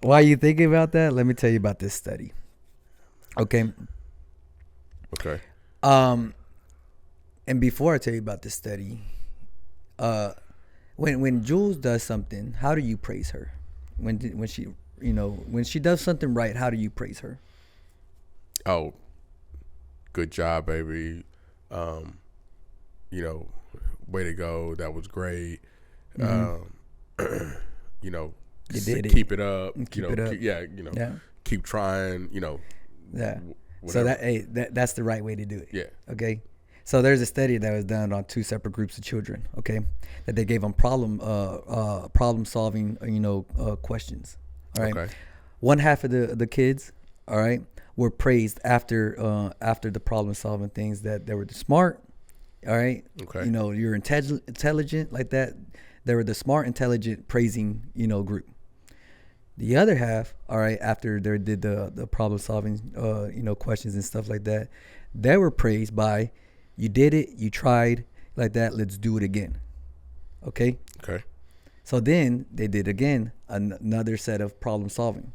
While you thinking about that, let me tell you about this study. Okay. Okay. And before I tell you about this study, when Jules does something, how do you praise her? When she when she does something right, how do you praise her? Oh, good job, baby. You know, way to go. That was great. You know, You did it. keep it up. Keep it up. Yeah. Keep trying. Yeah. So Whatever. that's the right way to do it. Yeah. Okay. So there's a study that was done on two separate groups of children. Okay, that they gave them problem solving questions. All right. Okay. One half of the kids, all right, were praised after the problem solving things, that they were smart. All right. Okay. You're intelligent like that. They were the smart, intelligent, praising group. The other half, all right, after they did the problem solving questions and stuff like that, they were praised by, you did it, you tried like that, let's do it again. Okay. Okay. So then they did again another set of problem solving.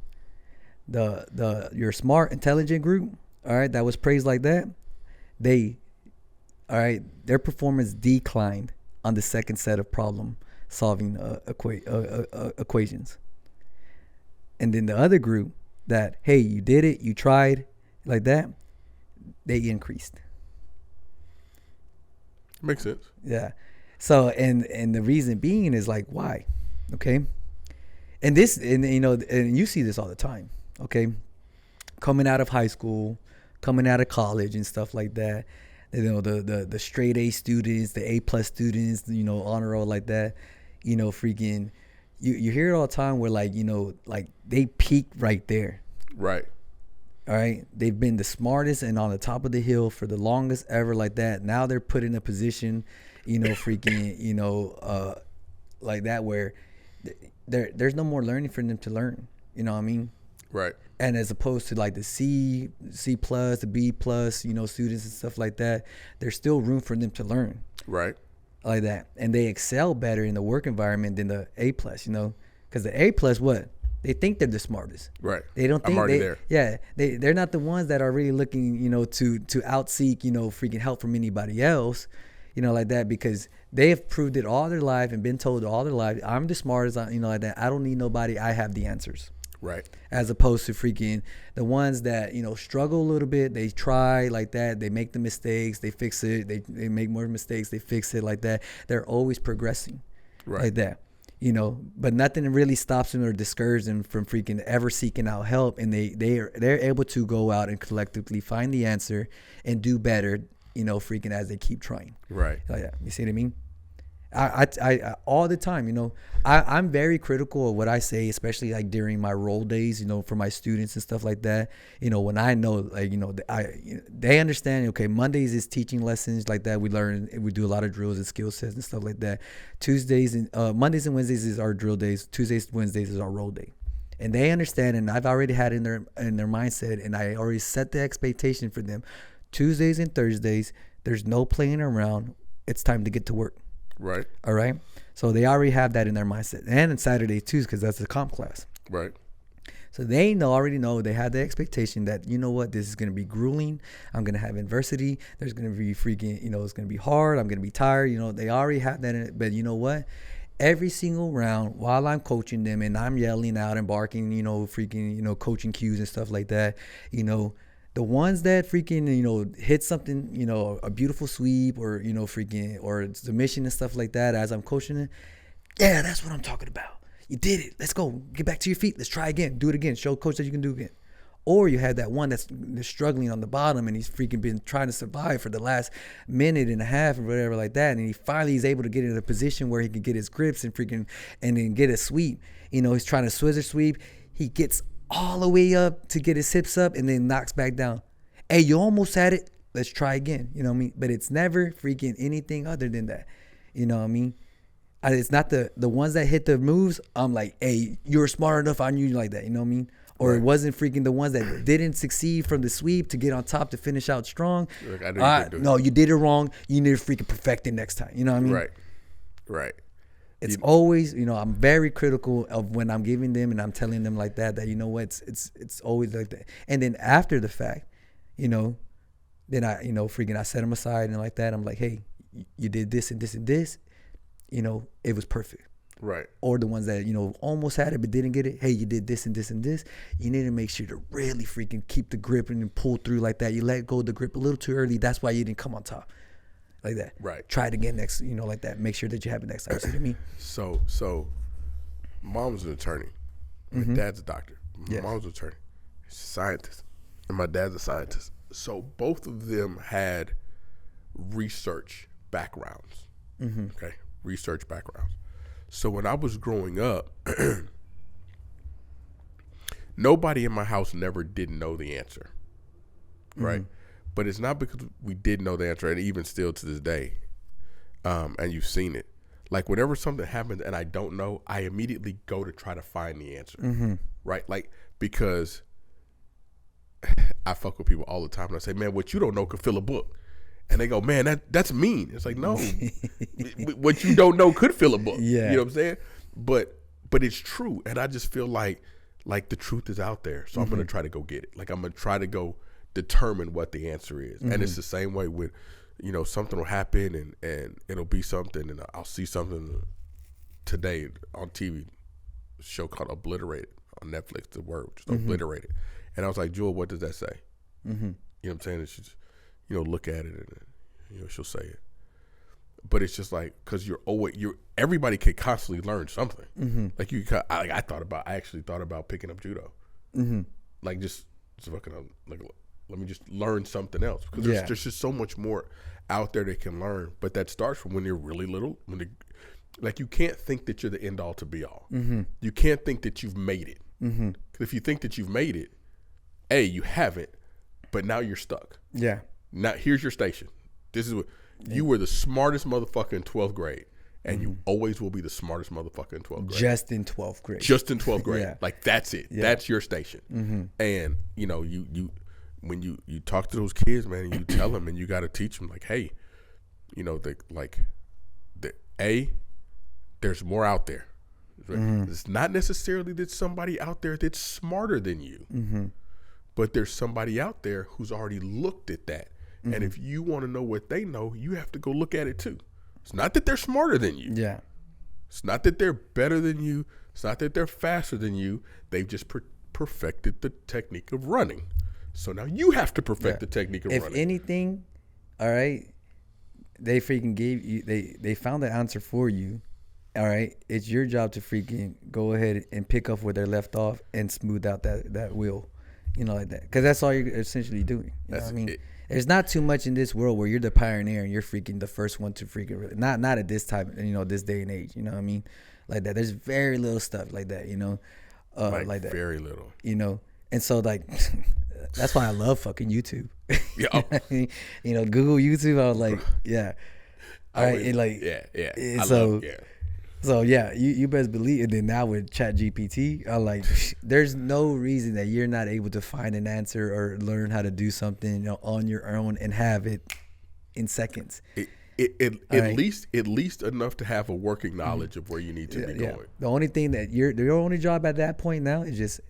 Your smart, intelligent group, all right, that was praised like that, their performance declined on the second set of problem solving equations. And then the other group that, hey, you did it, you tried like that, they increased. Makes sense. Yeah. So and the reason being is like, why? Okay. And this, and you see this all the time. Okay. Coming out of high school, coming out of college and stuff like that. The straight A students, the A+ students, honor roll like that, freaking, you hear it all the time where like they peak right there. Right. All right. They've been the smartest and on the top of the hill for the longest ever like that. Now they're put in a position, freaking, like that where there's no more learning for them to learn. You know what I mean? Right. And as opposed to like the C+, the B+, students and stuff like that, there's still room for them to learn. Right. Like that. And they excel better in the work environment than the A+, because the A+, what? They think they're the smartest. Right. They don't think I'm already there. Yeah. They're not the ones that are really looking, to outseek, freaking help from anybody else, like that, because they have proved it all their life and been told all their life, I'm the smartest, like that. I don't need nobody. I have the answers. Right. As opposed to freaking the ones that, struggle a little bit. They try like that. They make the mistakes. They fix it. They make more mistakes. They fix it like that. They're always progressing. Right. Like that. But nothing really stops them or discourages them from freaking ever seeking out help. And they're able to go out and collectively find the answer and do better, freaking as they keep trying. Right. Like that. You see what I mean? I all the time, I'm very critical of what I say, especially like during my role days, for my students and stuff like that. When I know, like, they understand, okay, Mondays is teaching lessons like that. We do a lot of drills and skill sets and stuff like that. Mondays and Wednesdays is our drill days. Tuesdays, Wednesdays is our role day. And they understand, and I've already had in their mindset, and I already set the expectation for them. Tuesdays and Thursdays, there's no playing around. It's time to get to work. Right. All right. So they already have that in their mindset. And on Saturday too, because that's the comp class. Right. So they already know, they have the expectation that, this is going to be grueling. I'm going to have adversity. There's going to be freaking, it's going to be hard. I'm going to be tired. They already have that in it. But you know what? Every single round while I'm coaching them and I'm yelling out and barking, freaking, coaching cues and stuff like that, the ones that freaking, hit something, a beautiful sweep or, freaking, or submission and stuff like that as I'm coaching it. Yeah, that's what I'm talking about. You did it. Let's go. Get back to your feet. Let's try again. Do it again. Show coach that you can do it again. Or you have that one that's struggling on the bottom and he's freaking been trying to survive for the last minute and a half or whatever like that. And he finally is able to get in a position where he can get his grips and then get a sweep. He's trying to swizzer sweep. He gets all the way up to get his hips up and then knocks back down. Hey, you almost had it. Let's try again. You know what I mean? But it's never freaking anything other than that. You know what I mean? It's not the ones that hit the moves. I'm like, hey, you're smart enough. I knew you like that. You know what I mean? Or right. It wasn't freaking the ones that didn't succeed from the sweep to get on top to finish out strong. No, you did it wrong. You need to freaking perfect it next time. You know what I mean? Right. Right. It's always, I'm very critical of when I'm giving them and I'm telling them like that, you know what, it's always like that. And then after the fact, then I, I set them aside and like that. I'm like, hey, you did this and this and this, it was perfect. Right. Or the ones that, almost had it but didn't get it. Hey, you did this and this and this. You need to make sure to really freaking keep the grip and then pull through like that. You let go of the grip a little too early. That's why you didn't come on top. Like that. Right. Try it again next, like that. Make sure that you have it next time. See what I mean? So mom's an attorney. My dad's a doctor. Yes. Mom's an attorney. She's a scientist. And my dad's a scientist. So both of them had research backgrounds. Okay. Research backgrounds. So when I was growing up, nobody in my house never didn't know the answer. Right. But it's not because we didn't know the answer, and even still to this day, and you've seen it. Like, whenever something happens and I don't know, I immediately go to try to find the answer, right? Like, because I fuck with people all the time, and I say, man, what you don't know could fill a book. And they go, man, that's mean. It's like, no, what you don't know could fill a book. Yeah. You know what I'm saying? But it's true, and I just feel like the truth is out there, so I'm going to try to go get it. Like, I'm going to try to go determine what the answer is. And it's the same way with, something will happen and it'll be something, and I'll see something today on TV, a show called Obliterated on Netflix, the word, just Obliterated. And I was like, Jewel, what does that say? You know what I'm saying? And she just, look at it and, she'll say it. But it's just like, because everybody can constantly learn something. Like I actually thought about picking up judo. Like just fucking like, let me just learn something else, because there's just so much more out there they can learn. But that starts from when you're really little. Like, you can't think that you're the end all to be all. You can't think that you've made it. Because if you think that you've made it, you haven't, but now you're stuck. Yeah. Now here's your station. This is what you were the smartest motherfucker in 12th grade. And you always will be the smartest motherfucker in 12th grade. Just in 12th grade. Just in 12th grade. Yeah. Like, that's it. Yeah. That's your station. And, you when you talk to those kids, man, and you tell them, and you got to teach them, like, hey, there's more out there. Right? It's not necessarily that somebody out there that's smarter than you, but there's somebody out there who's already looked at that. And if you want to know what they know, you have to go look at it too. It's not that they're smarter than you. Yeah. It's not that they're better than you. It's not that they're faster than you. They've just perfected the technique of running. So now you have to perfect the technique of running. If anything, all right, they freaking gave you, they found the answer for you. All right, it's your job to freaking go ahead and pick up where they left off and smooth out that wheel, like that. Because that's all you're essentially doing. You know what I mean? There's not too much in this world where you're the pioneer and you're freaking the first one to freaking not at this time, this day and age. You know what I mean? Like that. There's very little stuff like that. Like that. Very little. And so like that's why I love fucking YouTube. Yeah. Google YouTube. I was like, yeah. All right. And like, yeah. So yeah, you best believe it. And then now with ChatGPT, I'm like, there's no reason that you're not able to find an answer or learn how to do something on your own and have it in seconds. At least enough to have a working knowledge of where you need to be going. The only thing that your only job at that point now is just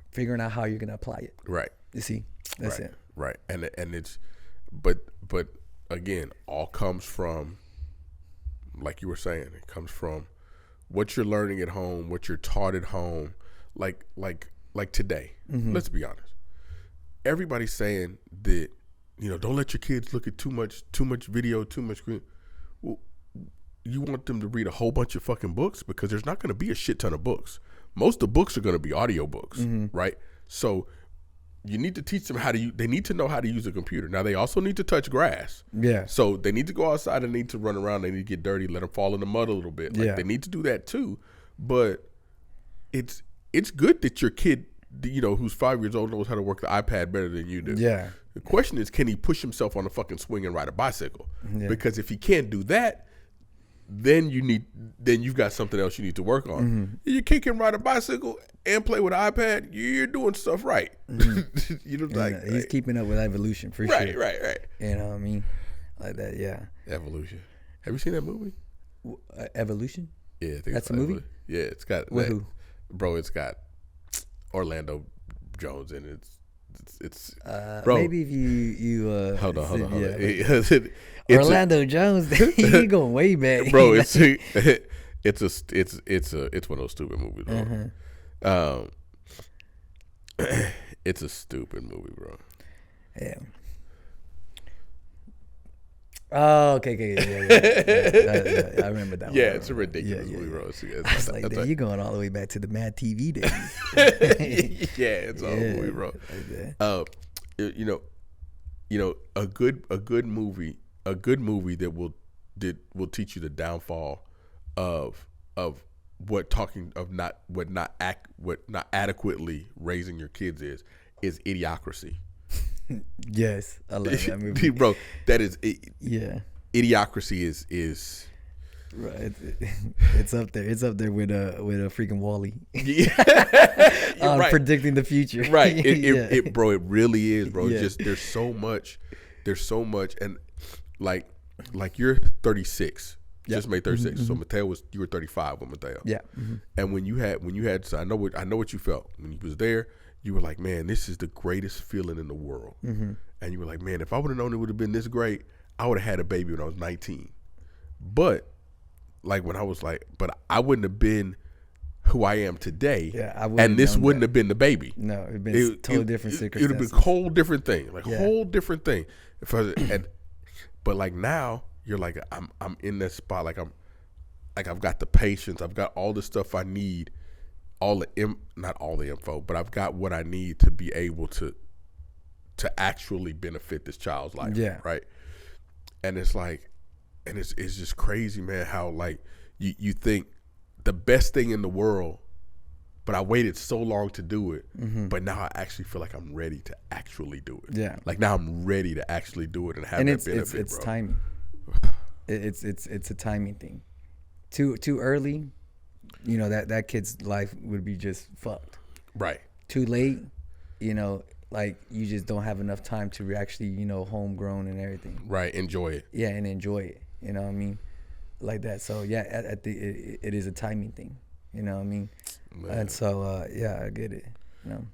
figuring out how you're gonna apply it. Right. You see, that's it. Right. And it's, but again, all comes from, like you were saying, it comes from what you're learning at home, what you're taught at home. Like today, let's be honest. Everybody's saying that, don't let your kids look at too much video, too much screen. Well, you want them to read a whole bunch of fucking books, because there's not going to be a shit ton of books. Most of the books are going to be audio books, right? So you need to teach them they need to know how to use a computer. Now, they also need to touch grass. Yeah. So they need to go outside and need to run around. They need to get dirty, let them fall in the mud a little bit. Like, they need to do that too. But it's good that your kid, who's 5 years old, knows how to work the iPad better than you do. Yeah. The question is, can he push himself on a fucking swing and ride a bicycle? Yeah. Because if he can't do that, then you've got something else you need to work on. Your kid can ride a bicycle and play with an iPad. You're doing stuff right. He's keeping up with evolution for sure. Right. You know what I mean? Like that, yeah. Evolution. Have you seen that movie? Evolution? Yeah, I think That's a movie. Yeah, it's got With who? Bro, it's got Orlando Jones in it. It's bro. Maybe if you Hold on. yeah, It's Orlando Jones, he going way back, bro. It's one of those stupid movies, bro. It's a stupid movie, bro. Yeah. Oh, okay, yeah. I remember that one. Yeah, it's a ridiculous movie, bro. I was like, you're going all the way back to the Mad TV days. Yeah, it's all movie, bro. You know, a good movie that will teach you the downfall of not adequately raising your kids is Idiocracy. Yes, I love that movie, bro. That is yeah. Idiocracy is right. It's up there. It's up there with a freaking Wall-E. Yeah, right. Predicting the future. Right. It bro. It really is, bro. Yeah. Just there's so much, and like you're 36. Yep. Just made 36. So Mateo you were 35 with Mateo. Yeah. And when you had, so I know what you felt when you was there. You were like, man, this is the greatest feeling in the world. And you were like, man, if I would have known it would have been this great, I would have had a baby when I was 19. But like when I was like, but I wouldn't have been who I am today. Yeah, I and this wouldn't have been the baby. No, it'd been totally different circumstances. It would have been a whole different thing, whole different thing. But like now, you're like, I'm in that spot. I've got the patience. I've got all the stuff I need. Not all the info, but I've got what I need to be able to actually benefit this child's life. Yeah. Right. And it's like, and it's just crazy, man, how like you think the best thing in the world, but I waited so long to do it, but now I actually feel like I'm ready to actually do it. Yeah. Like now I'm ready to actually do it and have that benefit, it's bro. timing. It's a timing thing. Too early, you know, that kid's life would be just fucked. Right. Too late, you know, like you just don't have enough time to actually, you know, homegrown and everything. Right. Enjoy it. Yeah, and enjoy it. You know what I mean? Like that. So yeah, it is a timing thing. You know what I mean? Man. And so yeah, I get it. You know.